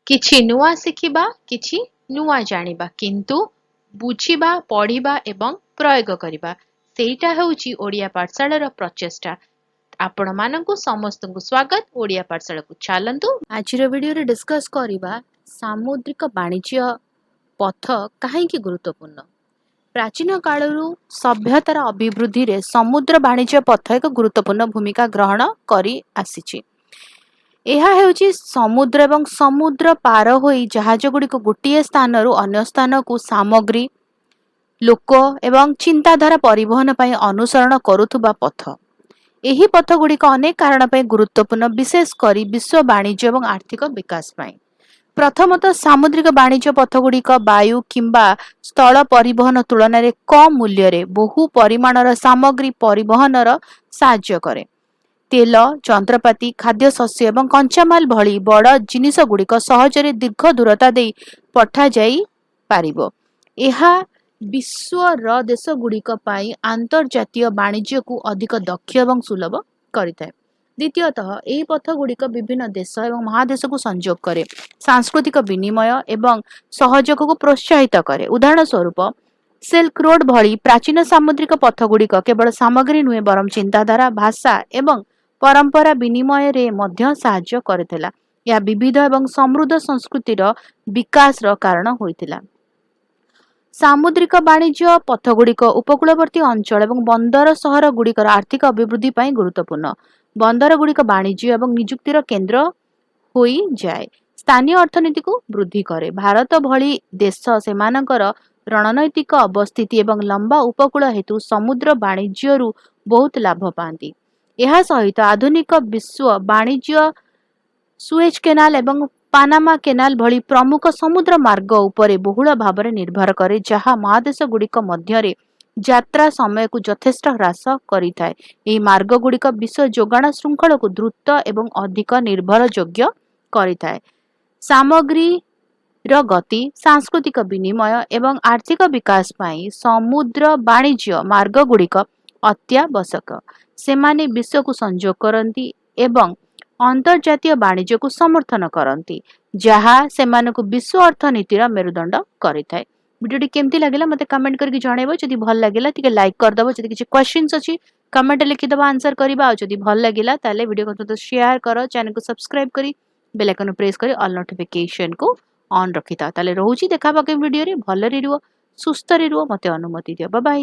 କିଛି ନୂଆ ଶିଖିବା, କିଛି ନୂଆ ଜାଣିବା, କିନ୍ତୁ ବୁଝିବା, ପଢିବା ଏବଂ ପ୍ରୟୋଗ କରିବା ସେଇଟା ହେଉଛି ଓଡ଼ିଆ ପାଠଶାଳାର ପ୍ରଚେଷ୍ଟା। ଆପଣମାନଙ୍କୁ ସମସ୍ତଙ୍କୁ ସ୍ୱାଗତ ଓଡ଼ିଆ ପାଠଶାଳାକୁ। ଚାଲନ୍ତୁ ଆଜିର ଭିଡ଼ିଓରେ ଡିସ୍କସ୍ କରିବା ସାମୁଦ୍ରିକ ବାଣିଜ୍ୟ ପଥ କାହିଁକି ଗୁରୁତ୍ୱପୂର୍ଣ୍ଣ। ପ୍ରାଚୀନ କାଳରୁ ସଭ୍ୟତାର ଅଭିବୃଦ୍ଧିରେ ସମୁଦ୍ର ବାଣିଜ୍ୟ ପଥ ଏକ ଗୁରୁତ୍ୱପୂର୍ଣ୍ଣ ଭୂମିକା ଗ୍ରହଣ କରି ଆସିଛି। ଏହା ହେଉଛି ସମୁଦ୍ର ଏବଂ ସମୁଦ୍ର ପାର ହୋଇ ଜାହାଜଗୁଡ଼ିକୁ ଗୋଟିଏ ସ୍ଥାନରୁ ଅନ୍ୟ ସ୍ଥାନକୁ ସାମଗ୍ରୀ, ଲୋକ ଏବଂ ଚିନ୍ତାଧାରା ପରିବହନ ପାଇଁ ଅନୁସରଣ କରୁଥିବା ପଥ। ଏହି ପଥଗୁଡ଼ିକ ଅନେକ କାରଣ ପାଇଁ ଗୁରୁତ୍ୱପୂର୍ଣ୍ଣ, ବିଶେଷ କରି ବିଶ୍ୱ ବାଣିଜ୍ୟ ଏବଂ ଆର୍ଥିକ ବିକାଶ ପାଇଁ। ପ୍ରଥମତଃ, ସାମୁଦ୍ରିକ ବାଣିଜ୍ୟ ପଥଗୁଡ଼ିକ ବାୟୁ କିମ୍ବା ସ୍ଥଳ ପରିବହନ ତୁଳନାରେ କମ୍ ମୂଲ୍ୟରେ ବହୁ ପରିମାଣର ସାମଗ୍ରୀ ପରିବହନର ସାହାଯ୍ୟ କରେ। ତେଲ, ଯନ୍ତ୍ରପାତି, ଖାଦ୍ୟଶସ୍ୟ ଏବଂ କଞ୍ଚାମାଲ ଭଳି ବଡ଼ ଜିନିଷଗୁଡ଼ିକ ସହଜରେ ଦୀର୍ଘ ଦୂରତା ଦେଇ ପଠାଯାଇ ପାରିବ। ଏହା ବିଶ୍ୱର ଦେଶଗୁଡ଼ିକ ପାଇଁ ଆନ୍ତର୍ଜାତୀୟ ବାଣିଜ୍ୟକୁ ଅଧିକ ଦକ୍ଷ ଏବଂ ସୁଲଭ କରିଥାଏ। ଦ୍ୱିତୀୟତଃ, ଏହି ପଥଗୁଡ଼ିକ ବିଭିନ୍ନ ଦେଶ ଏବଂ ମହାଦେଶକୁ ସଂଯୋଗ କରେ, ସାଂସ୍କୃତିକ ବିନିମୟ ଏବଂ ସହଯୋଗକୁ ପ୍ରୋତ୍ସାହିତ କରେ। ଉଦାହରଣ ସ୍ୱରୂପ, ସିଲ୍କ ରୋଡ୍ ଭଳି ପ୍ରାଚୀନ ସାମୁଦ୍ରିକ ପଥଗୁଡ଼ିକ କେବଳ ସାମଗ୍ରୀ ନୁହେଁ ବରଂ ଚିନ୍ତାଧାରା, ଭାଷା ଏବଂ ପରମ୍ପରା ବିନିମୟରେ ମଧ୍ୟ ସାହାଯ୍ୟ କରିଥିଲା। ଏହା ବିବିଧ ଏବଂ ସମୃଦ୍ଧ ସଂସ୍କୃତିର ବିକାଶର କାରଣ ହୋଇଥିଲା। ସାମୁଦ୍ରିକ ବାଣିଜ୍ୟ ପଥଗୁଡ଼ିକ ଉପକୂଳବର୍ତ୍ତୀ ଅଞ୍ଚଳ ଏବଂ ବନ୍ଦର ସହରଗୁଡ଼ିକର ଆର୍ଥିକ ଅଭିବୃଦ୍ଧି ପାଇଁ ଗୁରୁତ୍ୱପୂର୍ଣ୍ଣ। ବନ୍ଦରଗୁଡ଼ିକ ବାଣିଜ୍ୟ ଏବଂ ନିଯୁକ୍ତିର କେନ୍ଦ୍ର ହୋଇଯାଏ, ସ୍ଥାନୀୟ ଅର୍ଥନୀତିକୁ ବୃଦ୍ଧି କରେ। ଭାରତ ଭଳି ଦେଶ ସେମାନଙ୍କର ରଣନୈତିକ ଅବସ୍ଥିତି ଏବଂ ଲମ୍ବା ଉପକୂଳ ହେତୁ ସମୁଦ୍ର ବାଣିଜ୍ୟରୁ ବହୁତ ଲାଭ ପାଆନ୍ତି। ଏହା ସହିତ ଆଧୁନିକ ବିଶ୍ୱ ବାଣିଜ୍ୟ ସୁଏଜ କେନାଲ ଏବଂ ପାନାମା କେନାଲ ଭଳି ପ୍ରମୁଖ ସମୁଦ୍ର ମାର୍ଗ ଉପରେ ବହୁଳ ଭାବରେ ନିର୍ଭର କରେ, ଯାହା ମହାଦେଶଗୁଡ଼ିକ ମଧ୍ୟରେ ଯାତ୍ରା ସମୟକୁ ଯଥେଷ୍ଟ ହ୍ରାସ କରିଥାଏ। ଏହି ମାର୍ଗଗୁଡ଼ିକ ବିଶ୍ୱ ଯୋଗାଣ ଶୃଙ୍ଖଳକୁ ଦ୍ରୁତ ଏବଂ ଅଧିକ ନିର୍ଭରଯୋଗ୍ୟ କରିଥାଏ। ସାମଗ୍ରୀର ଗତି, ସାଂସ୍କୃତିକ ବିନିମୟ ଏବଂ ଆର୍ଥିକ ବିକାଶ ପାଇଁ ସମୁଦ୍ର ବାଣିଜ୍ୟ ମାର୍ଗଗୁଡ଼ିକ ଅତ୍ୟାବଶ୍ୟକ। ସେମାନେ ବିଶ୍ୱକୁ ସଂଯୋଗ କରନ୍ତି ଏବଂ ଅନ୍ତର୍ଜାତୀୟ ବାଣିଜ୍ୟକୁ ସମର୍ଥନ କରନ୍ତି, ଯାହା ସେମାନଙ୍କୁ ବିଶ୍ୱ ଅର୍ଥନୀତିର ମେରୁଦଣ୍ଡ କରିଥାଏ। ଭିଡ଼ିଓଟି କେମିତି ଲାଗିଲା ମୋତେ କମେଣ୍ଟ କରିକି ଜଣାଇବ। ଯଦି ଭଲ ଲାଗିଲା ଟିକେ ଲାଇକ୍ କରିଦେବ। ଯଦି କିଛି କ୍ୱେଶ୍ଚିନ୍ସ ଅଛି କମେଣ୍ଟରେ ଲେଖିଦେବ, ଆନ୍ସର କରିବା। ଆଉ ଯଦି ଭଲ ଲାଗିଲା ତାହେଲେ ଭିଡ଼ିଓକୁ ସେୟାର କର, ଚ୍ୟାନେଲକୁ ସବସ୍କ୍ରାଇବ କରି ବେଲ୍ ଆଇକନ୍ ପ୍ରେସ୍ କରି ଅଲ୍ ନୋଟିଫିକେସନକୁ ଅନ୍ ରଖିଥାଅ। ତାହେଲେ ରହୁଛି, ଦେଖା ହେବା ଭିଡ଼ିଓରେ। ଭଲରେ ରୁହ, ସୁସ୍ଥରେ ରୁହ, ମୋତେ ଅନୁମତି ଦିଅ। Bye bye.